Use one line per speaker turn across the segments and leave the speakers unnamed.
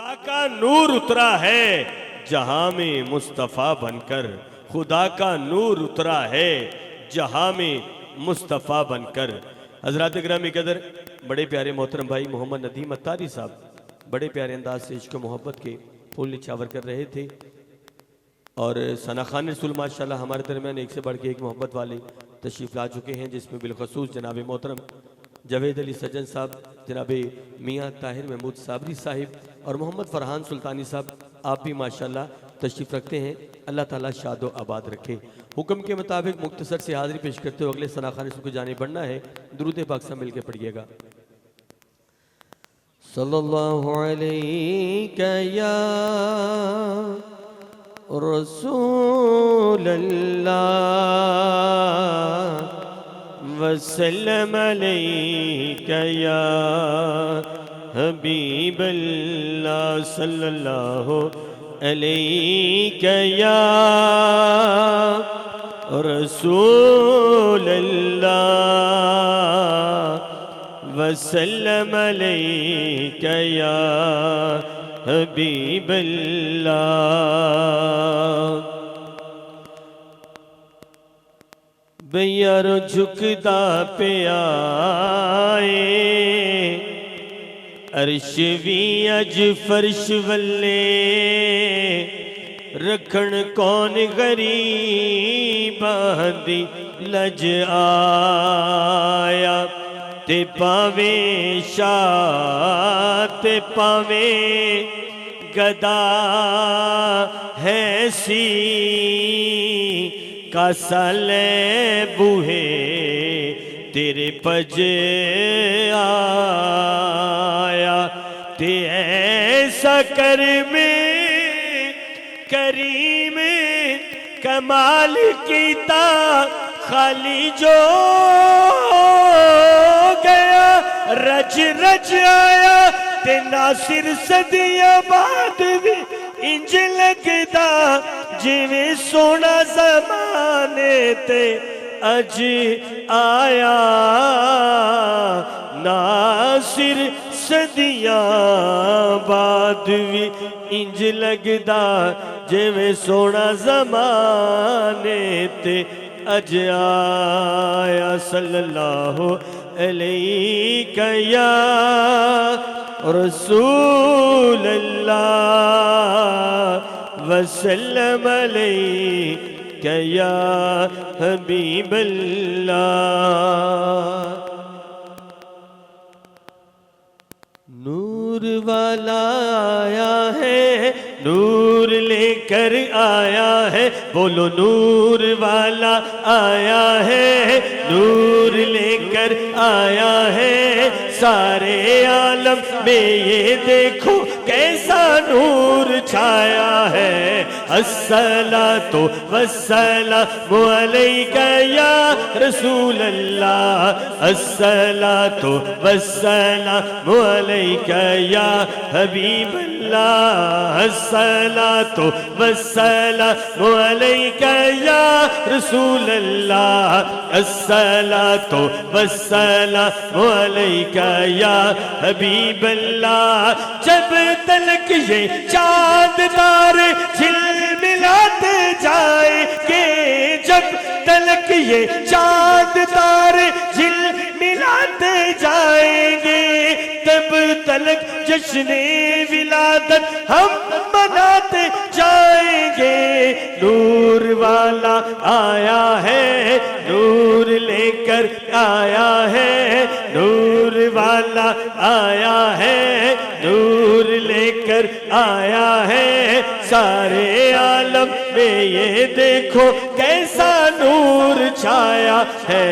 खुदा का नूर उतरा है जहां में मुस्तफ़ा बनकर, खुदा का नूर उतरा है जहां में मुस्तफ़ा बनकर। हजरात गिरामी कदर, बड़े प्यारे मोहतरम भाई मोहम्मद नदीम अत्तारी साहब बड़े प्यारे अंदाज से इश्क मोहब्बत के फूल निछावर कर रहे थे। और सना खान रसूल माशाल्लाह हमारे दरमियान एक से बढ़ के एक मोहब्बत वाले तशरीफ़ ला चुके हैं, जिसमें बिलखसूस जनाब मोहतरम जावेद अली सज्जन साहब, जनाब मियाँ ताहिर महमूद साबरी साहिब और मोहम्मद फरहान सुल्तानी साहब, आप भी माशाल्लाह तशरीफ़ रखते हैं। अल्लाह ताला शादो आबाद रखे। हुक्म के मुताबिक मुख्तसर से हाज़िरी पेश करते हुए अगले सना खान रसूल को जाने बढ़ना है। दुरूद पाक से मिल के पढ़िएगा। सल्लल्लाहु अलैका या रसूल अल्लाह वसल्लम अलैका या हबीब अल्लाह सल्लल्लाहु अलैका या रसूल अल्लाह वसल्लम अलैका या हबीब अल्लाह। यारो झुकदा पे आए अर्श भी अज फर्श वल्ले, रखण कौन गरीबां दी लज आया। ते पावे शाह ते पावे गदा है सी, कासाले बूहे तेरे पज आया। ते ऐसा कर में करीम कमाल कीता, खाली जो गया रज रज आया। ते नासिर सदियां बाद भी इंज लगदा जिवें सोना ज़माने ते अज आया। नासिर सदियां बाद भी इंज लगदा जिवें सोना ज़माने ते अज आया। सल्लल्लाहु अलैका या रसूल अल्लाह वसल्लम अलैका या हबीब अल्लाह। नूर वाला आया है, नूर लेकर आया है। बोलो नूर वाला आया है, नूर लेकर आया है। सारे आलम में ये देखो कैसा नूर छाया है। अस्सलातु वस्सलामु अलैका या रसूल अल्लाह, अस्सलातु वस्सलामु अलैका या हबीब अल्लाह, अस्सलातु वस्सलामु अलैका या रसूल अल्लाह, अस्सलातु वस्सलामु अलैका या हबीब अल्लाह। जब तलक ये चाँद तारे झिलमिलाते जाएंगे, जब तलक ये चाँद तारे झिलमिलाते जाएंगे, तब तलक जश्ने विलादत हम मनाते जाएंगे। नूर वाला आया है, नूर लेकर आया है, नूर वाला आया है, नूर लेकर आया है। सारे आलम में ये देखो कैसा नूर छाया है।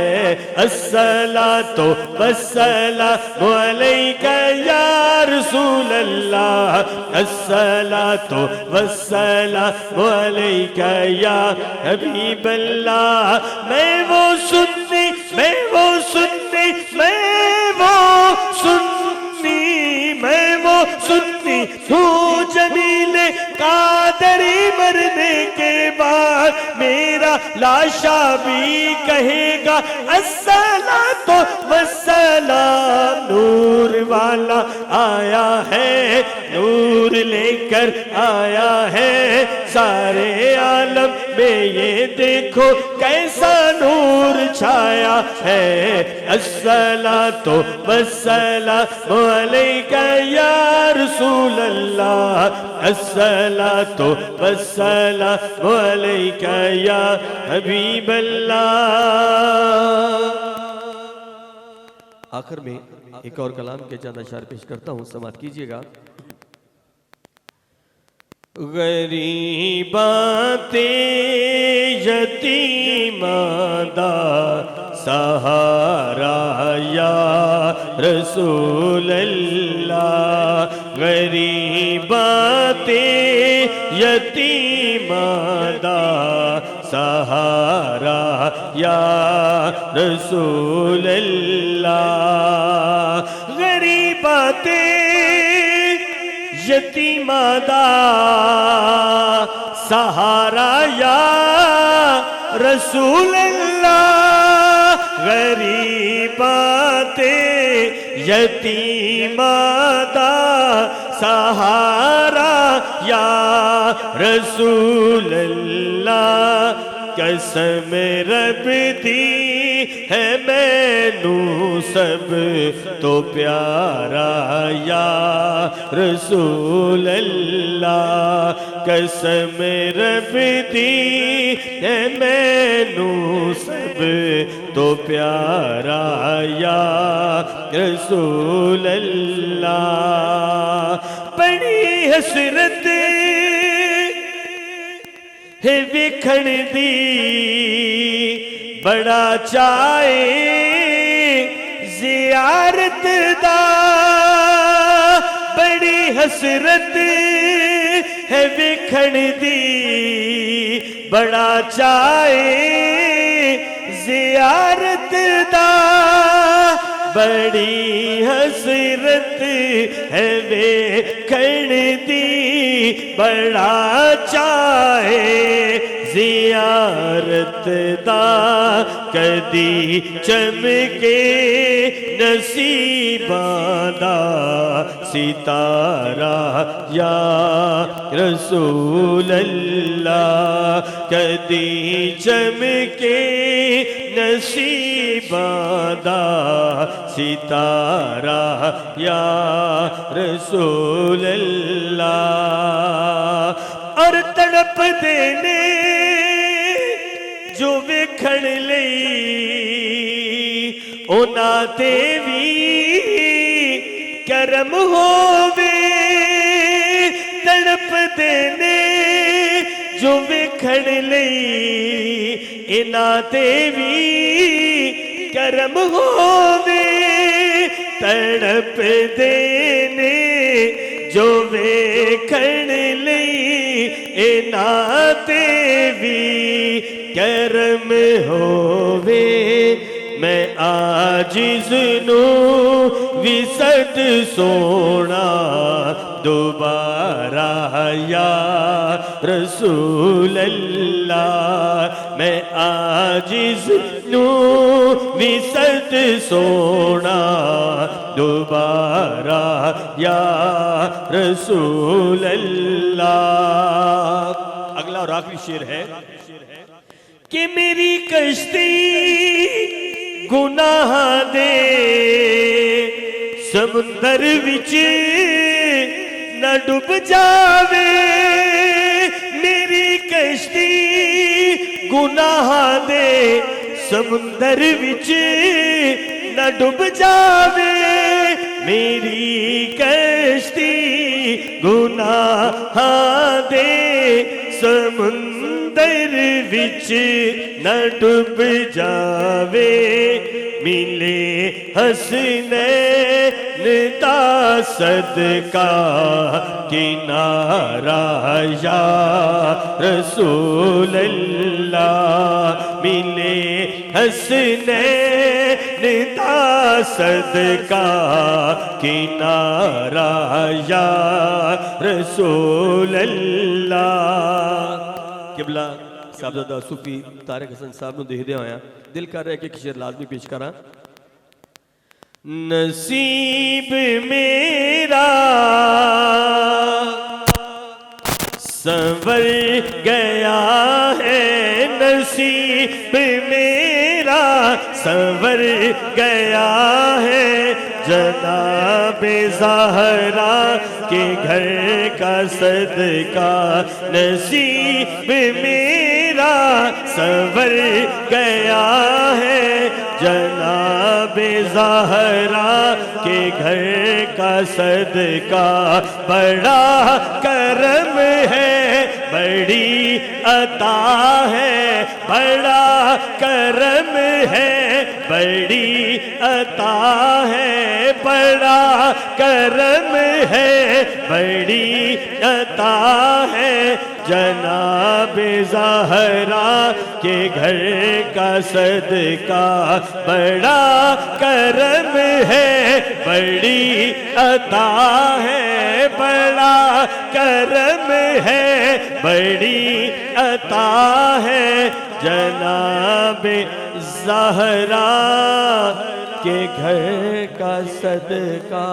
अस्सलातु वस्सलामु अलैका या रसूल अल्लाह, अस्सलातु वस्सलामु अलैका या हबीब अल्लाह। मैं वो सुन्नी, मैं वो सुन्नी, मैं वो सुन्नी, मैं वो सुन्नी हूँ जमीले कादरी। मरने के बाद मेरा लाशा भी कहेगा अस्सलातु वस्सलाम। नूर वाला आया है, नूर लेकर आया है सारे आलम में, ये देखो कैसा नूर छाया है। अस्सलातो वस्सलामु अलैका या रसूल अल्लाह, अस्सलातो वस्सलामु अलैका या हबीब अल्लाह। आखिर में एक और कलाम के चंद अशार पेश करता हूँ, समाअत कीजिएगा। गरीबाते यतीमा दा सहारा या रसूल अल्लाह, गरीबाते यतीमा दा सहारा या रसूल अल्लाह, गरीबाते यतीमा दा सहारा या रसूल अल्लाह, गरीबाते यतीमा दा सहारा या रसूल अल्लाह। कसम रब दी है मैनू सब तो प्यारा या रसूल अल्लाह, कसम रब दी है मैनू सब तो प्यारा या रसूल अल्लाह। बड़ी हसरत है विखण दी, बड़ा चाहे जियारत दा, बड़ी हसरत है विखण दी, बड़ा चाहे जियारत दा, बड़ी हसरत है विखण दी, बड़ा चाहे जियारत दा, कदी चमके नसीबां दा सितारा या रसूल अल्लाह, कदी चमके नसीबां दा सितारा या रसूल अल्लाह। और तड़प देने जो वेखण लई उना ते भी करम होवे, तड़प देने जो वेखण लई इना ते भी करम होवे, तड़प देने जो वेखण लई इना ते भी करम होवे। मैं आजिज़ नू विसद सोना दोबारा या रसूल अल्लाह, मैं आजिज़ नू विसद सोना दोबारा या रसूल अल्लाह। अगला और आखिरी शेर है कि मेरी कश्ती गुनाह दे समुंदर विच न डूब जावे, मेरी कश्ती गुनाह दे समुंदर विच न डूब जावे, मेरी कश्ती गुनाह दे समुंदर विच न डूब जावे, मिले हसनैन दा सदका किनारा या रसूल अल्लाह, मिले हसनैन दा सदका किनारा या रसूल अल्लाह। किबला साहबजादा सूफी तारिक हसन साहब नूं देखदे होया दिल कर रहा है कि एक शेर लाजमी पेश करा। नसीब मेरा संवर गया है, नसीब मेरा संवर गया है, जनाबे ज़हरा के घर का सदका। नसीब मेरा संवर गया है, जनाबे ज़हरा के घर का सदका। बड़ा करम है, बड़ी अता है, बड़ा करम है, बड़ी अता है, बड़ा करम है, बड़ी अता है, जनाबे ज़हरा के घर का सदका। बड़ा करम है, बड़ी अता है, बड़ा करम है, बड़ी अता है, जनाबे ज़हरा के घर का सदका।